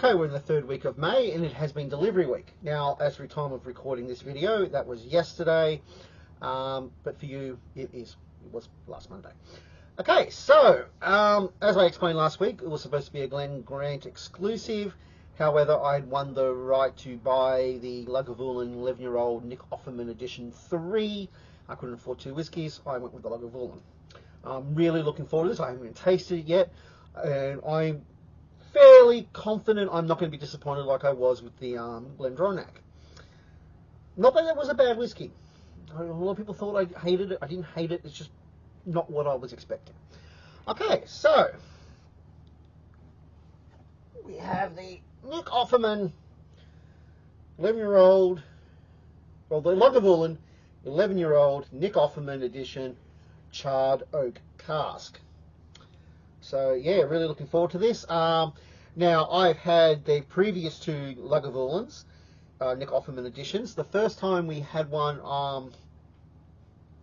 Okay, we're in the third week of May, and it has been delivery week. Now, as for the time of recording this video, that was yesterday, but for you, it was last Monday. Okay, so, as I explained last week, it was supposed to be a Glen Grant exclusive. However, I had won the right to buy the Lagavulin 11-year-old Nick Offerman Edition 3. I couldn't afford 2 whiskies. I went with the Lagavulin. I'm really looking forward to this. I haven't even tasted it yet, and I'm fairly confident I'm not going to be disappointed like I was with the Glendronach. Not that it was a bad whiskey. A lot of people thought I hated it. I didn't hate it. It's just not what I was expecting. Okay, so we have the Nick Offerman 11-year-old, well, the Lagavulin 11-year-old Nick Offerman Edition Charred Oak Cask. So yeah, really looking forward to this. Now, I've had the previous 2 Lagavulins, Nick Offerman editions. The first time we had one,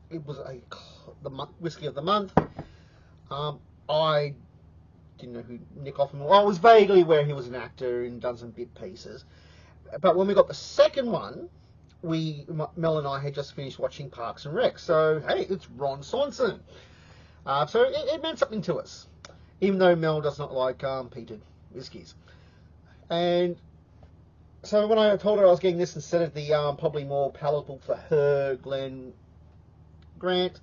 it was the whiskey of the month. I didn't know who Nick Offerman was. I was vaguely aware he was an actor and done some bit pieces. But when we got the second one, Mel and I had just finished watching Parks and Rec. So hey, it's Ron Swanson. So it meant something to us, even though Mel does not like peated whiskies. And so when I told her I was getting this instead of the probably more palatable for her Glen Grant,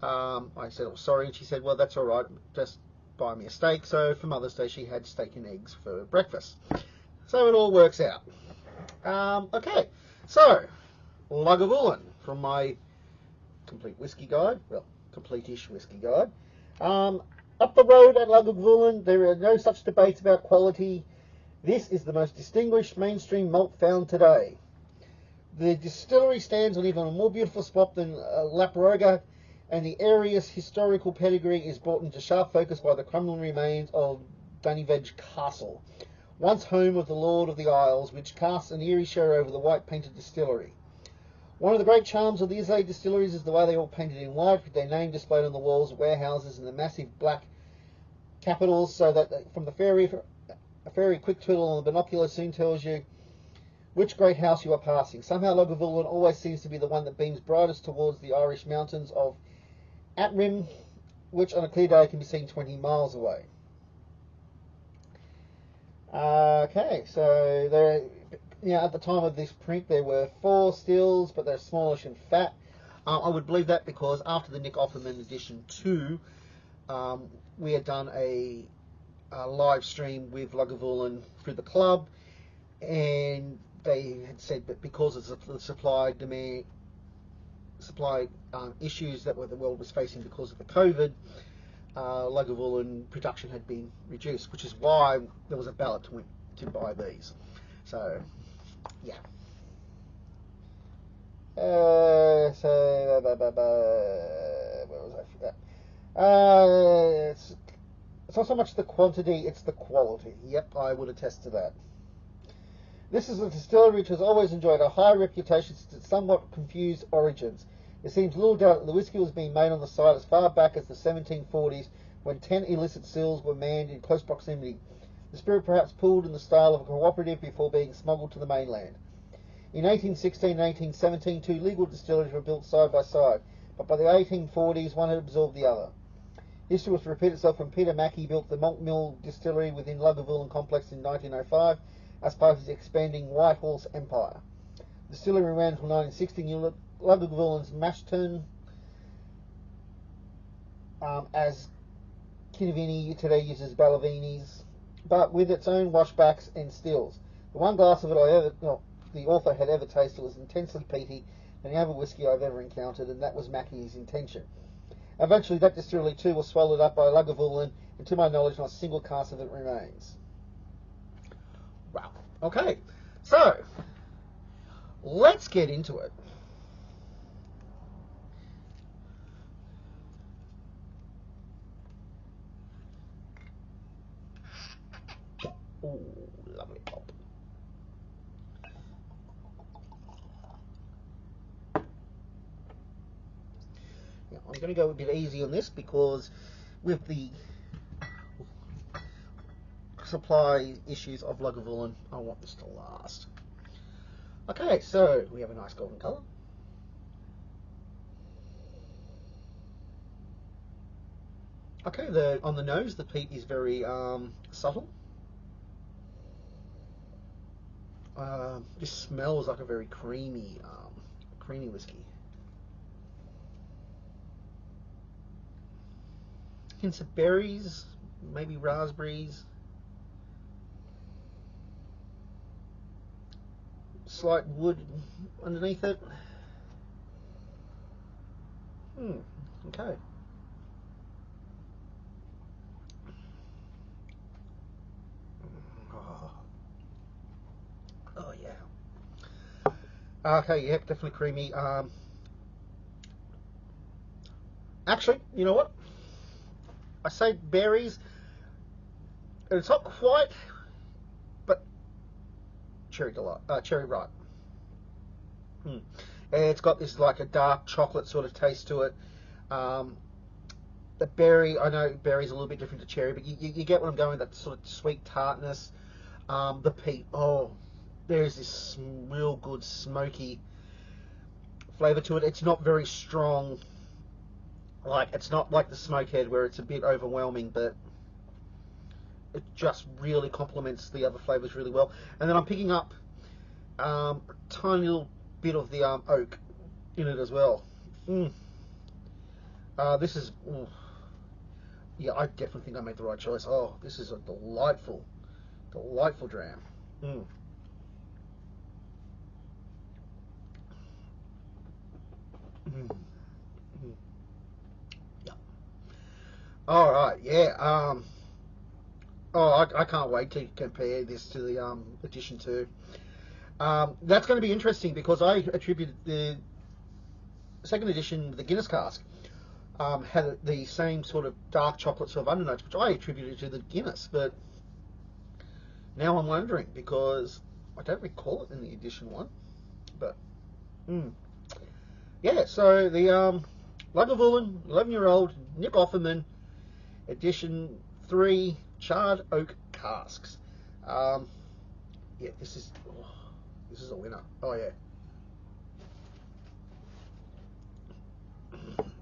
I said, oh, sorry, and she said, well, that's all right, just buy me a steak. So for Mother's Day, she had steak and eggs for breakfast. So it all works out. Okay, so Lagavulin from my complete whiskey guide, well, complete-ish whiskey guide. Up the road at Lagavulin, there are no such debates about quality. This is the most distinguished mainstream malt found today. The distillery stands on even a more beautiful spot than Laproga, and the area's historical pedigree is brought into sharp focus by the crumbling remains of Duniveg Castle, once home of the Lord of the Isles, which casts an eerie shadow over the white-painted distillery. One of the great charms of the Islay distilleries is the way they all painted in white, with their name displayed on the walls of warehouses in the massive black capitals, so that from the ferry, a very quick twiddle on the binocular soon tells you which great house you are passing. Somehow Lagavulin always seems to be the one that beams brightest towards the Irish mountains of Atrim, which on a clear day can be seen 20 miles away. Okay, so there, at the time of this print there were 4 stills, but they're smallish and fat. I would believe that because after the Nick Offerman Edition 2, we had done a live stream with Lagavulin through the club, and they had said that because of the supply issues that the world was facing because of the COVID, Lagavulin production had been reduced, which is why there was a ballot to buy these. So, yeah. Where was I? It's not so much the quantity, it's the quality. Yep, I would attest to that. This is a distillery which has always enjoyed a high reputation since its somewhat confused origins. There seems little doubt that the whiskey was being made on the site as far back as the 1740s, when 10 illicit seals were manned in close proximity. The spirit perhaps pooled in the style of a cooperative before being smuggled to the mainland. In 1816 and 1817, 2 legal distilleries were built side by side, but by the 1840s, one had absorbed the other. History was to repeat itself when Peter Mackie built the Malt Mill distillery within Lagavulin complex in 1905 as part of his expanding White Horse empire. The distillery ran until 1960, Lagavulin's mash tun as Kinavini today uses Ballavinis, but with its own washbacks and stills. The one glass of it the author had ever tasted was intensely peaty than any other whiskey I've ever encountered, and that was Mackie's intention. Eventually, that distillery too was swallowed up by Lagavulin, and to my knowledge, not a single cask of it remains. Wow. Okay, so let's get into it. Ooh, lovely pulp. Now, I'm going to go a bit easy on this because with the supply issues of Lagavulin, I want this to last. Okay, so we have a nice golden colour. Okay, on the nose, the peat is very subtle. This smells like a very creamy whiskey. Hints of berries, maybe raspberries. Slight wood underneath it. Okay. Oh yeah. Okay, yeah, definitely creamy. Actually, you know what? I say berries. It's not quite, but cherry delight, cherry ripe. And it's got this like a dark chocolate sort of taste to it. The berry, I know berry's a little bit different to cherry, but you get what I'm going with, that sort of sweet tartness. The peat, oh, there's this real good smoky flavour to it. It's not very strong. Like, it's not like the smokehead where it's a bit overwhelming, but it just really complements the other flavours really well. And then I'm picking up a tiny little bit of the oak in it as well. This is, yeah, I definitely think I made the right choice. Oh, this is a delightful dram. Yeah. All right, yeah. Oh, I can't wait to compare this to the edition 2. That's going to be interesting because I attributed the second edition, the Guinness cask, had the same sort of dark chocolate sort of undernotes, which I attributed to the Guinness. But now I'm wondering, because I don't recall it in the edition 1. But yeah, so the Lagavulin 11-year-old Nick Offerman edition 3 charred oak casks. Yeah, this is a winner. Oh yeah.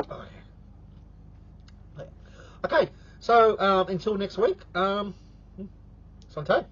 Oh yeah. Okay, so until next week, Santé.